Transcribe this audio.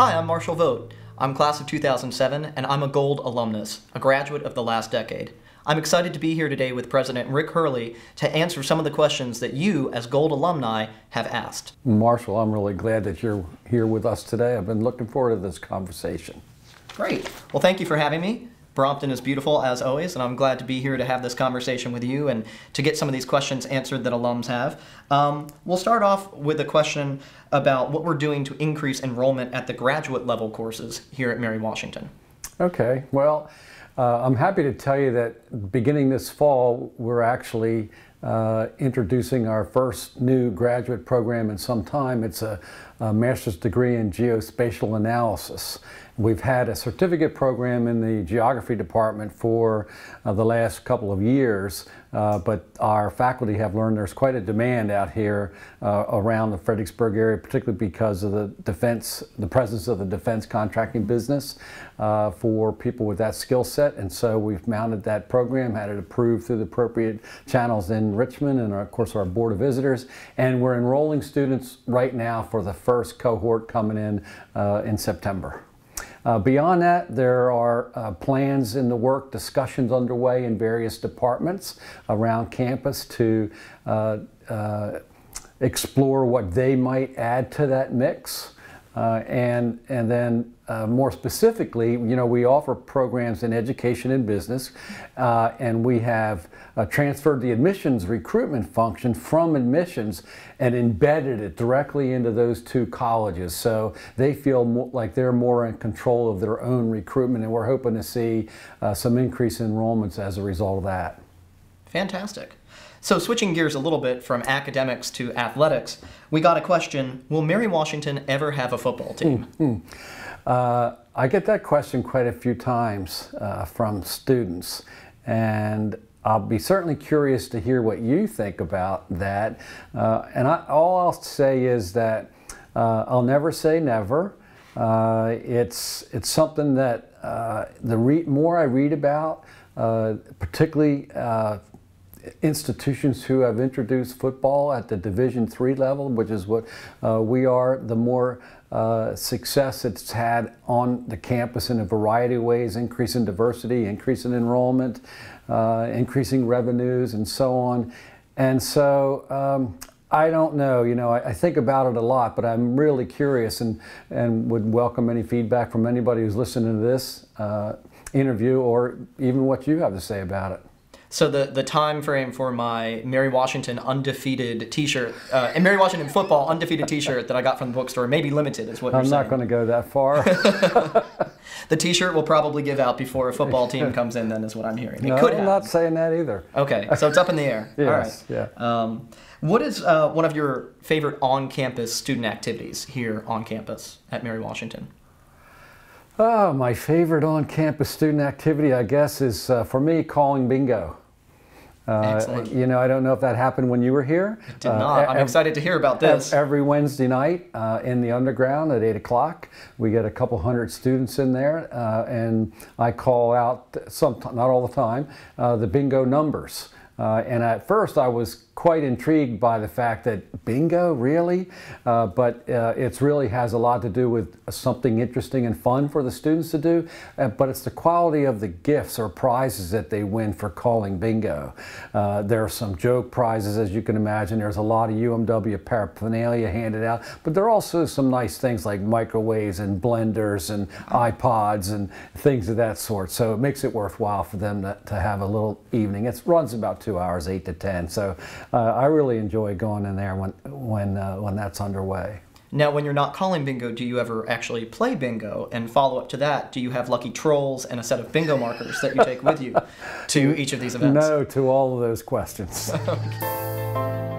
Hi, I'm Marshall Vogt. I'm class of 2007, and I'm a Gold alumnus, a graduate of the last decade. I'm excited to be here today with President Rick Hurley to answer some of the questions that you, as Gold alumni, have asked. Marshall, I'm really glad that you're here with us today. I've been looking forward to this conversation. Great. Well, thank you for having me. Brompton is beautiful, as always, and I'm glad to be here to have this conversation with you and to get some of these questions answered that alums have. We'll start off with a question about what we're doing to increase enrollment at the graduate level courses here at Mary Washington. Okay, well, I'm happy to tell you that beginning this fall, we're actually introducing our first new graduate program in some time. It's a master's degree in geospatial analysis. We've had a certificate program in the geography department for the last couple of years, but our faculty have learned there's quite a demand out here around the Fredericksburg area, particularly because of the presence of the defense contracting business for people with that skill set. And so we've mounted that program, had it approved through the appropriate channels in Richmond and of course our Board of Visitors. And we're enrolling students right now for the first cohort coming in September. Beyond that, there are plans in the work, discussions underway in various departments around campus to explore what they might add to that mix. And then more specifically, you know, we offer programs in education and business, and we have transferred the admissions recruitment function from admissions and embedded it directly into those two colleges. So they feel like they're more in control of their own recruitment, and we're hoping to see some increase in enrollments as a result of that. Fantastic. So switching gears a little bit from academics to athletics, we got a question, will Mary Washington ever have a football team? I get that question quite a few times from students, and I'll be certainly curious to hear what you think about that. All I'll say is that I'll never say never. It's something that the more I read about, particularly institutions who have introduced football at the Division III level, which is what we are, the more success it's had on the campus in a variety of ways, increasing diversity, increasing enrollment, increasing revenues, and so on. And so I don't know, you know, I think about it a lot, but I'm really curious and would welcome any feedback from anybody who's listening to this interview, or even what you have to say about it. So the time frame for my Mary Washington undefeated t-shirt, and Mary Washington football undefeated t-shirt that I got from the bookstore may be limited, is what you're saying. I'm not going to go that far. The t-shirt will probably give out before a football team comes in, then, is what I'm hearing. No, I'm not saying that either. Okay, so it's up in the air. Yes, all right. Yeah. What is one of your favorite on-campus student activities here on campus at Mary Washington? Oh, my favorite on-campus student activity, I guess, is for me, calling bingo. Excellent. You know, I don't know if that happened when you were here. It did not. I'm excited to hear about this. Every Wednesday night in the underground at 8 o'clock, we get a couple hundred students in there, and I call out, not all the time, the bingo numbers. And at first I was quite intrigued by the fact that bingo, really? But it really has a lot to do with something interesting and fun for the students to do, but it's the quality of the gifts or prizes that they win for calling bingo. There are some joke prizes, as you can imagine. There's a lot of UMW paraphernalia handed out, but there are also some nice things like microwaves and blenders and iPods and things of that sort. So it makes it worthwhile for them to have a little evening. It runs about 2 hours, 8 to 10. So I really enjoy going in there when that's underway. Now, when you're not calling bingo, do you ever actually play bingo? And follow up to that, do you have lucky trolls and a set of bingo markers that you take with you to each of these events? No to all of those questions. Okay.